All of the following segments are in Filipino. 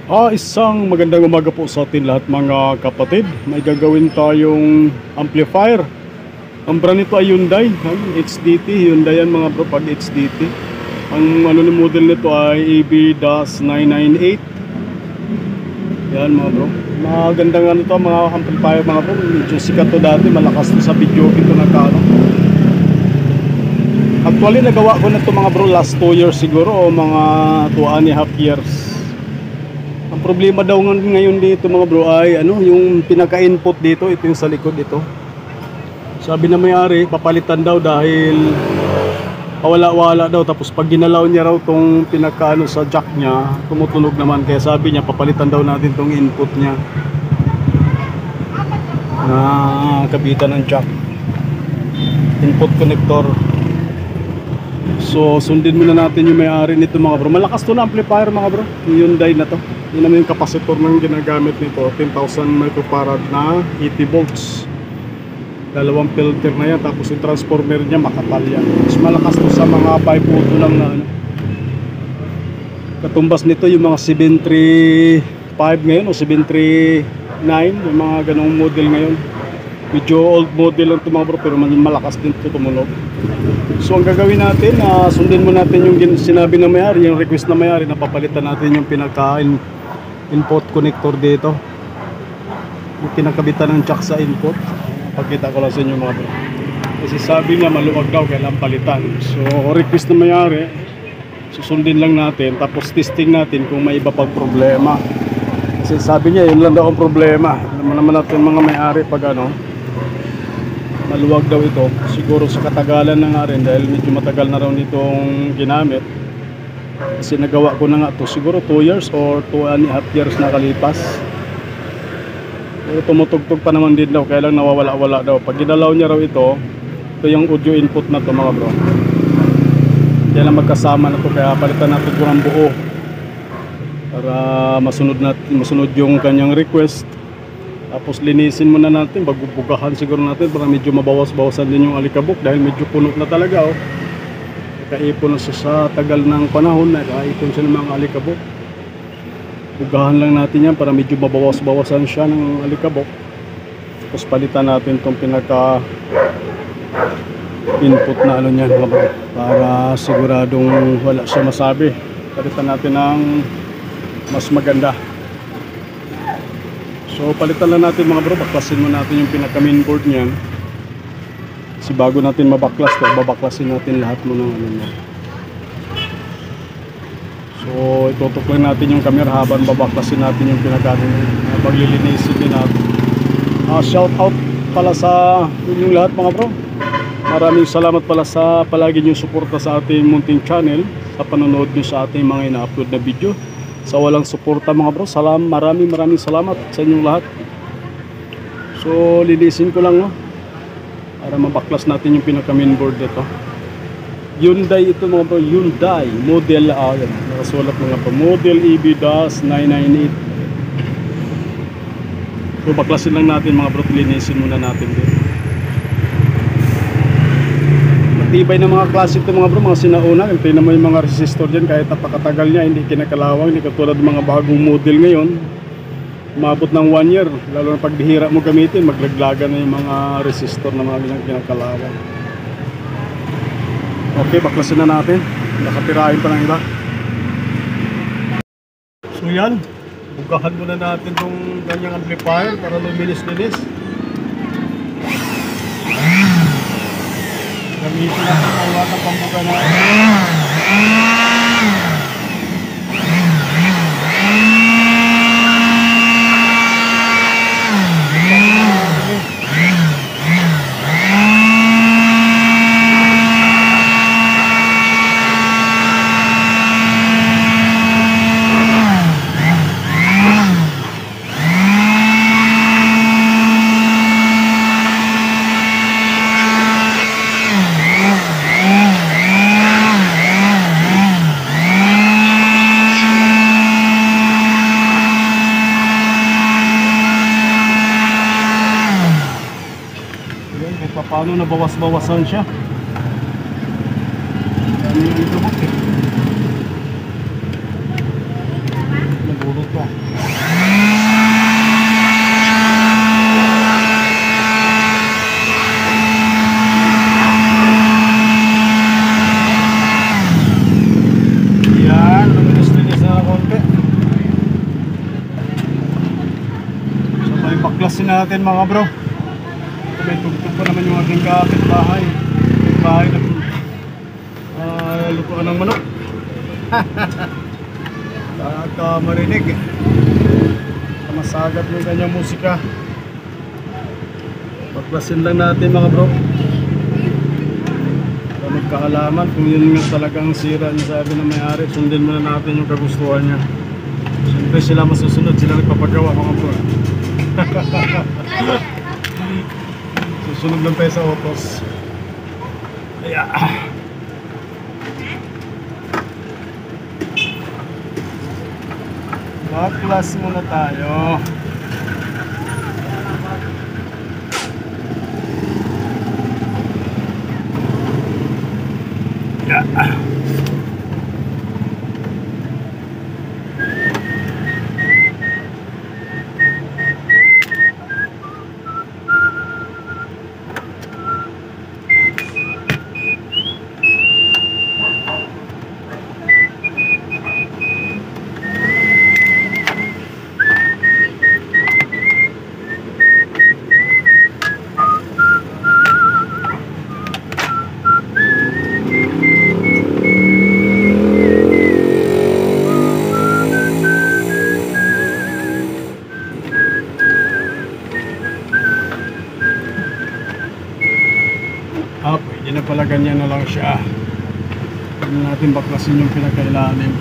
Isang magandang umaga po sa atin lahat mga kapatid. May gagawin tayong amplifier. Ang brand nito ay Hyundai HDT. Hyundai yan mga bro pag HDT. Ang ni model nito ay EB-998. Yan mga bro. Magandang to mga amplifier mga bro. Medyo sikat to dati. Malakas to sa video ito nagkaano. Actually nagawa ko na to mga bro last 2 years siguro o mga 2.5 years. Ang problema daw ngayon dito mga bro ay yung pinaka-input dito, ito yung sa likod ito. Sabi na may-ari, papalitan daw dahil pawala-wala daw, tapos pag ginalaw niya raw tong pinaka sa jack niya, tumutunog naman, kaya sabi niya papalitan daw natin tong input niya na kabitan ng jack, input connector. So sundin muna natin yung may-ari nito mga bro. Malakas to na amplifier mga bro, yung Hyundai na to. Yun naman yung capacitor ng ginagamit nito, 10,000 microfarad na 80 volts. Dalawang filter na yan, tapos yung transformer niya makapal yan. Mas malakas to sa mga 5 volts lang na katumbas nito yung mga 735 ngayon o 739, yung mga ganong model ngayon. Medyo old model lang ito mga bro, pero malakas din ito tumunog. So ang gagawin natin, sundin mo natin yung sinabi ng may-ari, yung request na may-ari, na papalitan natin yung pinaka-input connector dito, yung pinakabitan ng jack sa input. Pagkita ko lang sa inyo mga bro, kasi sabi niya maluwag daw, kailangan palitan. So request na may-ari, susundin lang natin, tapos testing natin kung may iba pang problema. Kasi sabi niya yun lang daw ang problema. Naman natin mga may-ari pag maluwag daw ito, siguro sa katagalan na nga rin, dahil medyo matagal na raw nitong ginamit. Kasi nagawa ko na nga to siguro 2 years or 2.5 years nakalipas. Pero tumutugtog pa naman din daw, kaya lang nawawala-wala daw. Pag ginalaw niya raw ito yung audio input na to mga bro, kaya lang magkasama na to, kaya palitan natin ito ng buo para masunod yung kanyang request. Tapos linisin muna natin, bagubugahan siguro natin para medyo mabawas-bawasan din yung alikabok, dahil medyo puno na talaga kaipon na siya sa tagal ng panahon, kaipon siya ng mga alikabok. Bugahan lang natin yan para medyo mabawas-bawasan siya ng alikabok. Tapos palitan natin itong pinaka input na niyan mga bro, para siguradong wala siya masabi. Palitan natin ng mas maganda. So palitan lang natin mga bro, baklasin mo natin yung pinaka mainboard niyan. Kasi bago natin mabaklas to, babaklasin natin lahat mo ng niya. So itutok lang natin yung camera habang babaklasin natin yung pinaka paglilinisin din natin. Shout out pala sa inyong lahat mga bro. Maraming salamat pala sa palagi nyo suporta sa ating munting channel, sa panonood nyo sa ating mga ina-upload na video. Sa walang suporta mga bro, maraming salamat sa inyong lahat. So linisin ko lang para mabaklas natin yung pinaka mainboard nito. Hyundai ito mga bro, Hyundai model, yan, nakasulat mga bro, model EB-998. So baklasin lang natin mga bro, linisin muna natin din. Matibay na mga klase ito mga bro, mga sinauna. Tingnan mo yung mga resistor dyan, kahit napakatagal niya, hindi kinakalawang, hindi katulad ng mga bagong model ngayon. Umabot ng 1 year, lalo na pag bihira mo gamitin, maglaglagan na yung mga resistor na mga bilang kinakalawang. Okay, baklasin na natin. Nakatirahin pa ng iba. So yan, bugahan muna natin itong ganyang amplifier para luminis-linis. Gamitin natin ang lahat ng pambuga natin. Paano nabawas-bawasan siya. Dami yung ikabot ko. Yan, luminis-linis na konti. Sabay baklasin natin mga bro. May tugtog pa naman yung aking kapitbahay. Bahay na lutuan ng manok. At marinig masagat yung kanyang musika. Baklasin lang natin mga bro para magkaalaman kung yun nga talagang sira niya, sabi ng may-ari. Sundin muna natin yung kagustuhan niya. Siyempre sila masusunod, sila nagpapagawa mga bro. Susunod lang tayo sa autos. Ayan. Baklas muna tayo. Yeah. Pwede na pala, ganyan na lang siya. Pwede natin baklasin yung pinakailalim.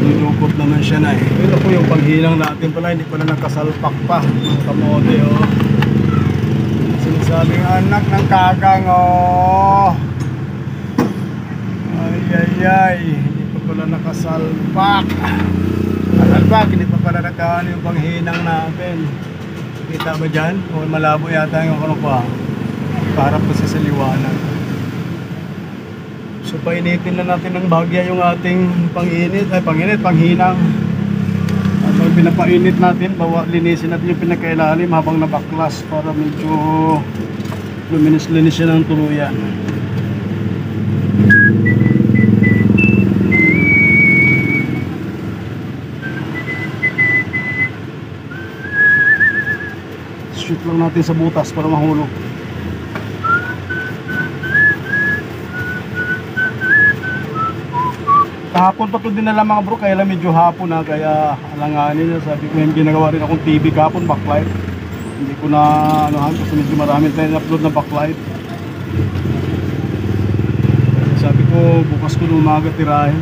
Nilukot naman siya na eh. Pero po yung paghilang natin pala, hindi pala nakasalpak pa. Mga kamote oh. Sinasabing anak ng kagang oh. Ay, hindi pa pala nakasalpak. Nakasalpak, hindi pa pala nakaano yung panghinang natin. Kita ba dyan? O malabo yata yung ano pa. Para po sa liwanag. So painitin na natin ng bahagya yung ating panghinang. At pag pinapainit natin, linisin natin yung pinakailalim habang nabaklas para medyo luminis-linis siya ng tuluyan. Shoot lang natin sa butas para mahulog. Kahapon pa ito din nila mga bro, kaya lang medyo hapon na, kaya alanganin na. Sabi ko yung ginagawa rin akong TV kahapon, backlight. Hindi ko na anuhan kasi medyo marami tayo upload na backlight. Sabi ko bukas ko na umaga tirahin.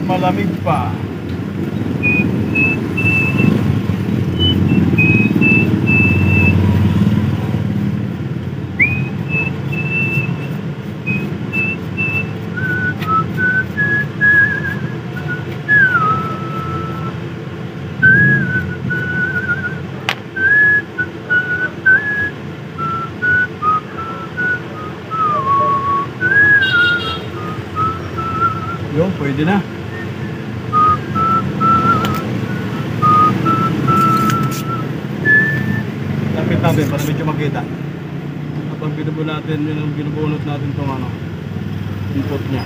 Malamig pa. Yun, pwede na. Lapit natin para medyo makita. Kapag binubunot natin itong input niya.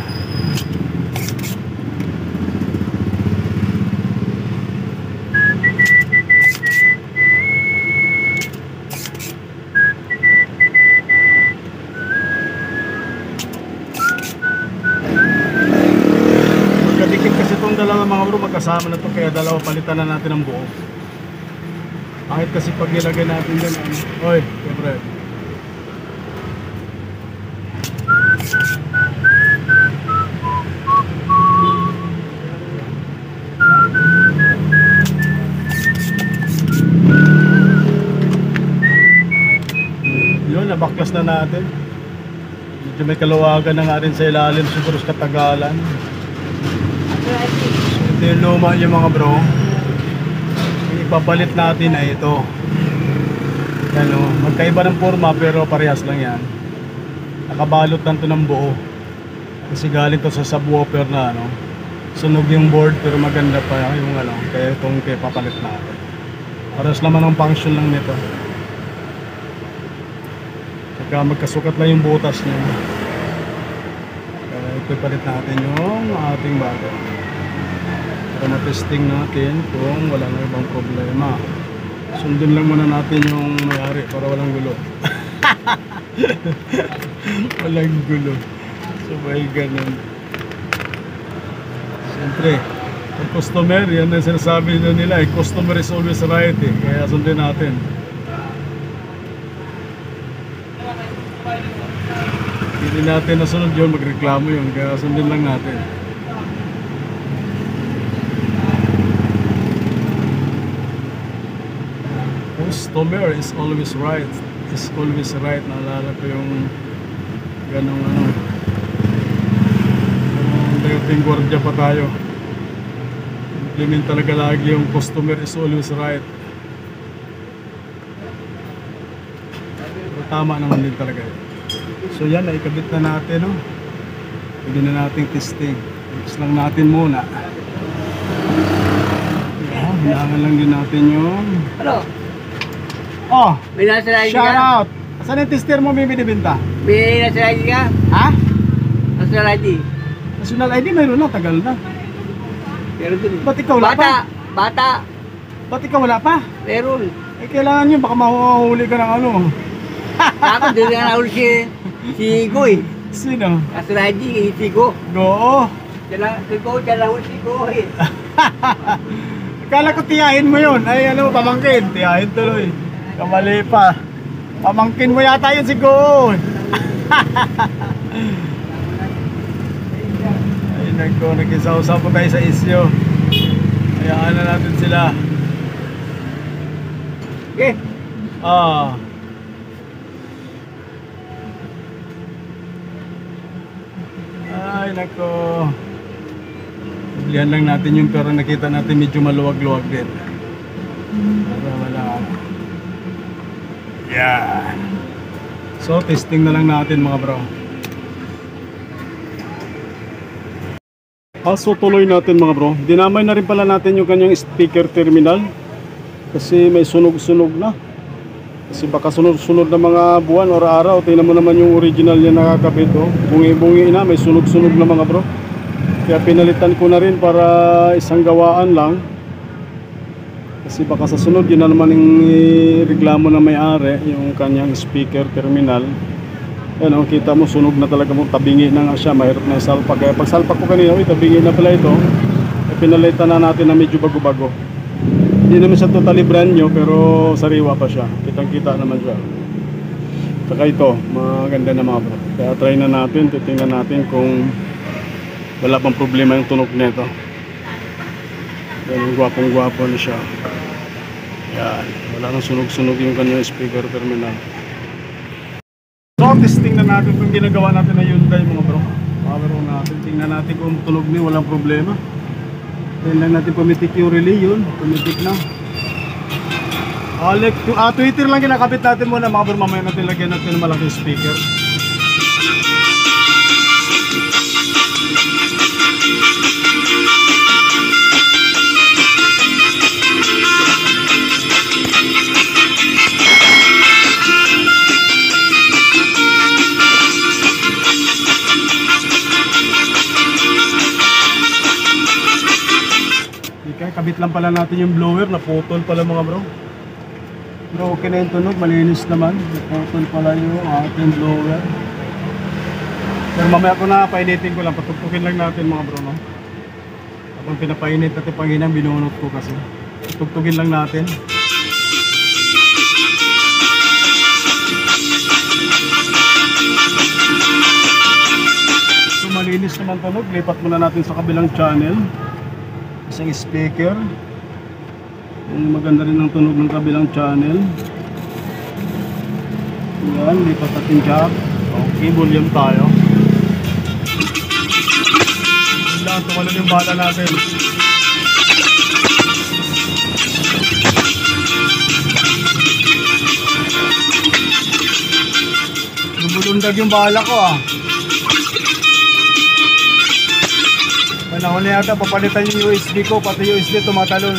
Magkadikit kasi itong dalawa mga bro, magkasama na ito, kaya dalawa palitan na natin ang buo. Kahit kasi pag nilagay natin dyan, oy, siyempre. binabaklas na natin. Medyo may kaluwagan na nga rin sa ilalim siguro sa katagalan. So ito yung luma yung mga bro. Yung ipapalit natin ay ito. Yan o, magkaiba ng forma pero parehas lang yan. Nakabalot lang ito ng buo. Kasi galing to sa subwoofer na ano, sunog yung board pero maganda pa yung ano, kaya itong papalit natin. Parehas naman ang function lang nito. Saka magkasukat lang yung butas niya. Kaya ipapalit natin yung ating bago. Para matesting natin kung wala na ibang problema. Sundin lang muna natin yung may-ari para walang gulo. Walang gulo. So may ganun. Siyempre, ang customer, yan ang sinasabi nila, customer is always right eh. Kaya sundin natin. Hindi natin nasunod yun, magreklamo yun. Kaya sundin lang natin. Customer is always right. Is always right. Naalala ko yung ganong ano. Dating gwardiya pa tayo. Implement talaga lagi yung customer is always right. Pero tama naman din talaga. So yan, naikabit na natin, no? Pwede na nating testing. Mix lang natin muna. Yan, hinangan lang din natin yung... Ano? Oh! May nasa ID Shout ka? out! Saan yung tester mo may binibenta? May nasa ID ka? Ha? Nasa ID? National ID mayroon na, tagal na. Meron dun. Ba't ikaw wala Bata! pa? Bata! Ba't ikaw wala pa? Meron. Eh kailangan nyo, baka mahuhuli ka ng ano. Ako, doon nga nahuli si Igo eh. Sino? Nasa ID, si Igo. Goo! Diyan nahuli si Igo eh. Akala ko tiyahin mo yun. Ay ano, pamangkin. Tiyahin tuloy. Kamali pa. Pamangkin mo yata yun si Goo. Ay nagko, nag-isa-usa po tayo sa isyo. Hayaan na natin sila. Okay. Ah. Ay nako. Bilihan lang natin yung pero nakita natin medyo maluwag-luwag din. Para wala. Yeah. So testing na lang natin mga bro. So tuloy natin mga bro. Dinamay na rin pala natin yung kanyang speaker terminal. Kasi may sunog-sunog na. Kasi baka sunod-sunod na mga buwan o araw. Tingnan mo naman yung original niya nakakabit. Oh. Bungi-bungi na. May sunog-sunog na mga bro. Kaya pinalitan ko na rin para isang gawaan lang. Kasi baka sa sunod yun na naman yung reklamo na may-ari. Yung kanyang speaker terminal. Yan o, kita mo sunog na talaga mo. Tabingi na nga siya. Mahirap na isalpak. Kaya pag salpak ko kanina, tabingi na pala ito. Pinalitan na natin na medyo bago-bago. Hindi naman siya totally brand new pero sariwa pa siya. Kitang-kita naman siya. Saka ito, maganda na mga bro. Kaya try na natin, titingnan natin kung wala pang problema yung tunog nito. Yan, gwapong-gwapo na siya. Yan, wala nang sunog-sunog yung kanyang speaker terminal. So, testing na natin kung ginagawa natin na Hyundai mga bro. Power natin, tingnan natin kung tunog niya, walang problema. Then lang natin pumitik yung relay yun. Pumitik na. Twitter lang kinakabit natin muna mga bro. Mamaya natin lagyan natin ng malaking speaker. Kabit lang pala natin yung blower, naputol pala mga bro. Pero okay na yung tunog, malinis naman. Naputol pala yung ating blower. Pero mamaya ko na, painitin ko lang, patugtugin lang natin mga bro, no? Habang pinapainit natin panginang, binunot ko kasi. Patugtugin lang natin. So malinis naman tunog, lipat muna natin sa kabilang channel. Isang speaker. Maganda rin ang tunog ng kabilang channel. Yan, lipat natin job. Okay, volume tayo. Yan, tumalon yung bala natin. Lumulundag yung bala ko ah. Panahon na yata papalitan yung USB ko, pati USB tumatalon.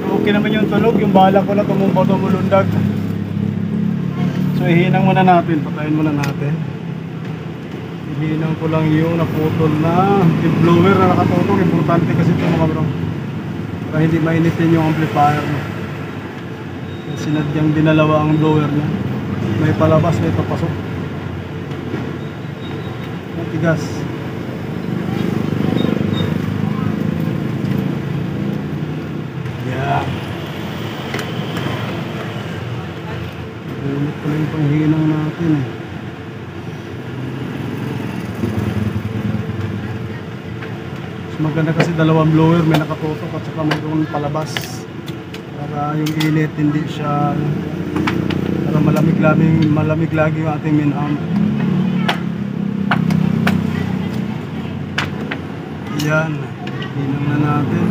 Okay naman yung tunog, yung bala ko na tumulundag. So ihinang muna natin, patayin muna natin. Ihinang ko lang yung naputol na yung blower na nakatutok. Importante kasi ito mga bro, para hindi mainitin yung amplifier mo. Sinadyang dinalawa ang blower niya. May palabas, may papasok. Matigas. Yeah. Ulit ko lang yung panghinang natin eh. Mas maganda kasi dalawang blower, may nakatutok at saka mayroong palabas. Para yung init hindi siya, para malamig lagi yung ating main amp. Yan, hinang na natin.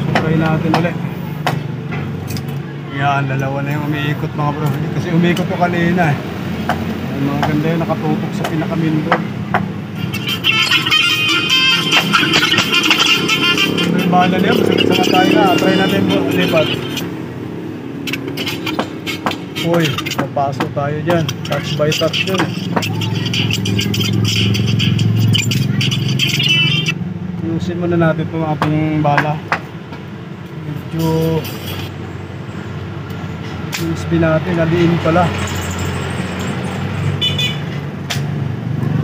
So try natin ulit. Yan, dalawa na yung umiikot mga bro. Kasi umiikot ko kanina eh. Yan, mga ganda yung nakatutok sa pinaka-main board. Ito yung bahala niya, masakit tayo na. Try natin po, lipat. Uy, papasok tayo dyan. Touch by touch yun eh. Ayusin muna natin itong ating bala. Medyo USB natin, naliin pala.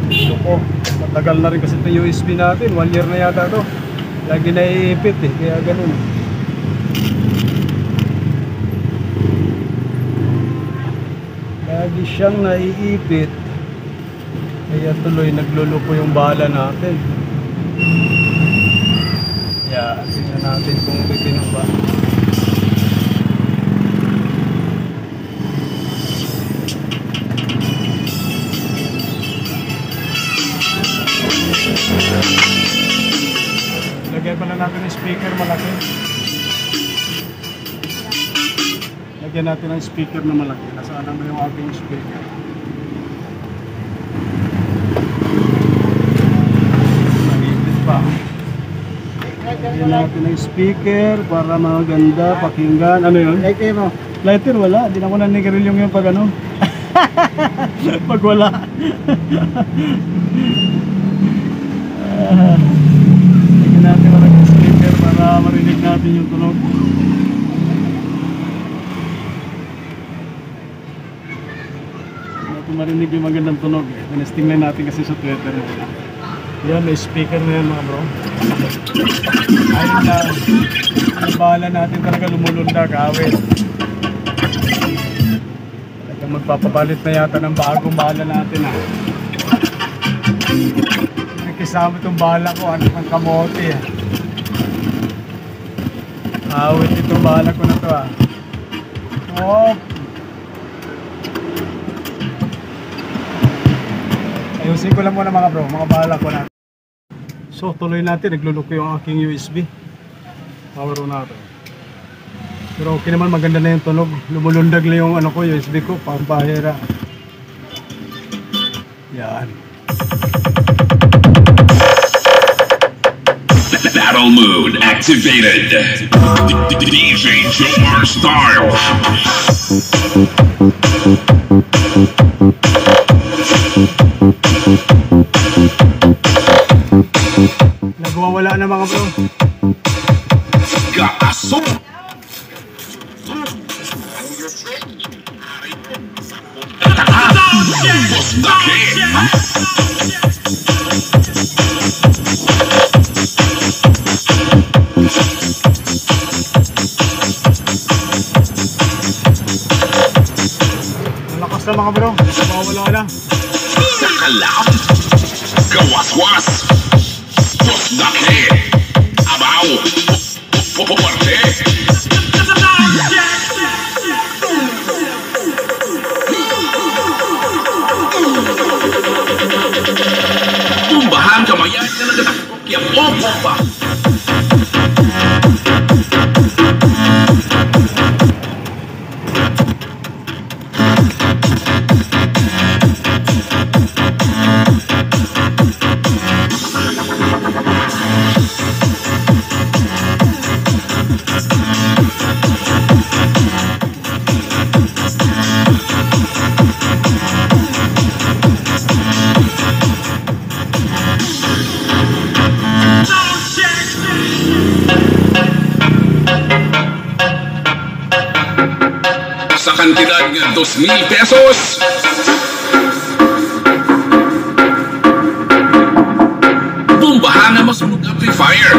Ito po, matagal na rin kasi ito USB natin. 1 year na yata ito. Lagi naiipit eh, kaya ganun. Lagi siyang naiipit. Kaya tuloy nagluluko yung bala natin. Kaya tingnan natin kung bitinong ba. Lagyan pala natin ng speaker malaki. Lagyan natin ng speaker na malaki. Nasaan naman yung ating speaker? Nagipit pa. Lagyan natin ng speaker para maganda pakinggan. Ano yun? Lighter mo. Lighter wala. Di na ko nanigarilyong yung pag ano. Pag wala. Lagyan natin ng speaker para marinig natin yung tunog. Marinig yung magandang tunog eh. Tingnan natin kasi sa Twitter mo. Yan, may speaker na yan mga bro. Ayun na, ang bala natin talaga lumulundag, awit. Talagang magpapabalit na yata ng bagong bala natin ah. Nakisama itong bala ko, anak ng kamote ah. Awit itong bala ko na to ah. Oh! Ayusin ko lang muna mga bro, mga bala ko na. So tuloy natin, nagluluko yung aking USB. Power on natin. Pero okay naman, maganda na yung tunog. Lumulundag lang yung ano ko, USB ko, pampahira. Yan. Battle mode activated. DJ Jomar Style. Nagwawala na mga bro. Gaso. Malakas na mga bro. Nagwawala na. Sakalam. Gawaswas. Bos dake. Abaw. sa kantidad ng 2,000 pesos. Bumbahan na masunog amplifier.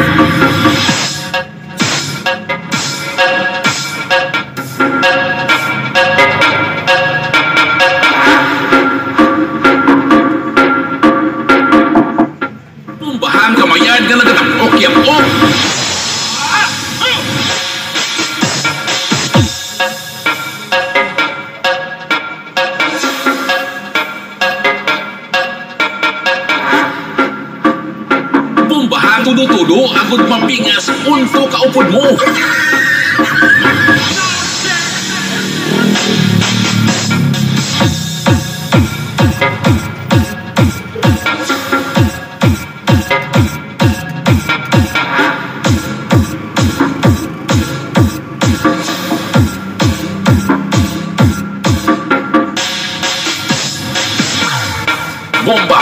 Bumbahan kamayan nga naganap okyam-ok. Bumbahan tudo-tudo agud mapingas unto kaupod mo. Bomba.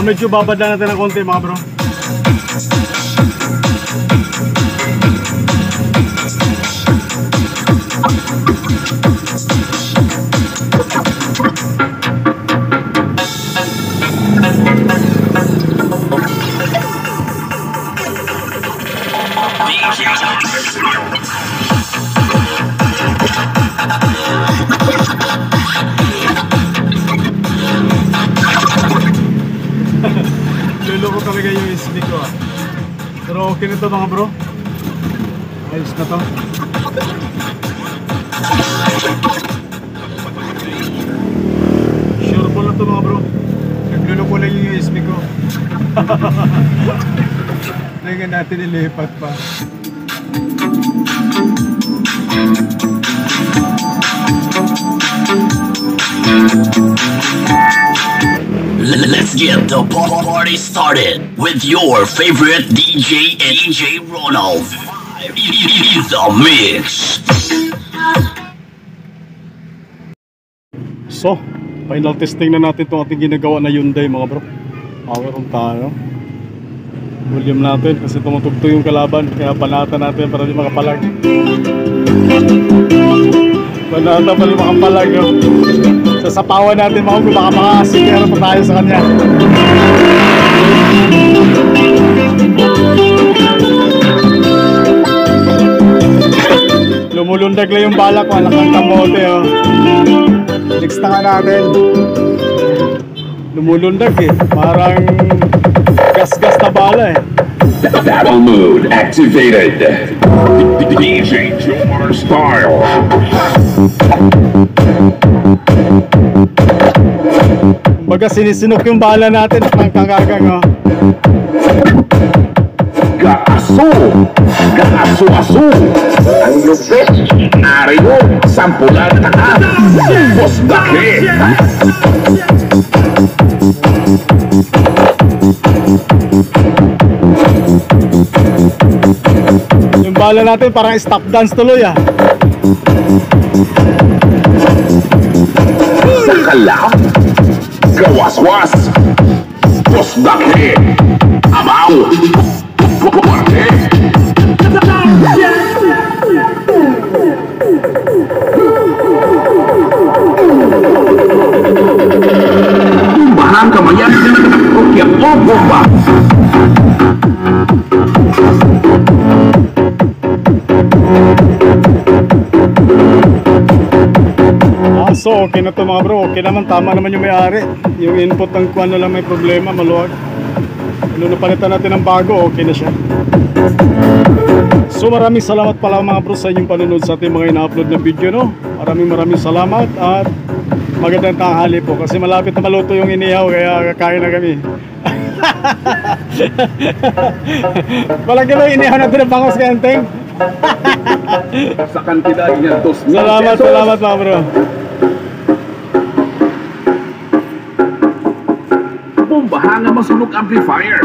Medyo babad na natin ng konti mga bro. Luloko talaga yung USB ko ah. Pero okay na to mga bro. Ayos na to. Sure po na to mga bro. Nagluloko lang yung USB ko. Tingnan natin ilipat pa. Let's get the party started with your favorite DJ and DJ Ronald. It's the mix. So, final testing na natin itong ating ginagawa na Hyundai mga bro. Power on tayo. Volume natin kasi tumutugtog yung kalaban. Kaya panata natin para di makapalag. Panata para di makapalag. No? Sasapawan natin mga kung baka makasikera pa tayo sa kanya. Lumulundag lang yung bala ko, anak ng kamote oh. Next na nga natin. Lumulundag eh, parang gas-gas na bala eh. Battle mode activated. DJ Jomar Style. Baga sinisinok yung bala natin ng kagagang oh. Gaaso! Gaaso-aso! Ang lupit! Ariyo! Sampulan taas! Boss Dake! Yung bala natin parang stop dance tuloy ah. Sakalap! Gawas-was! Boss Dake! Abaw! Kuwarte! Bahang kamayan! Oke, bomba! So okay na to mga bro, okay naman, tama naman yung may-ari. Yung input ng kuwan na lang may problema, maluwag. Ano napalitan natin ng bago, okay na siya. So maraming salamat pala mga bro sa inyong panunod sa ating mga ina-upload na video no. Maraming salamat at magandang tanghali po kasi malapit na maluto yung inihaw kaya kakain na kami. Palagi ba inihaw natin ng bangos kenteng? Sa kantidad niya 2,000 pesos. Salamat mga bro. Bombahan na masunog amplifier.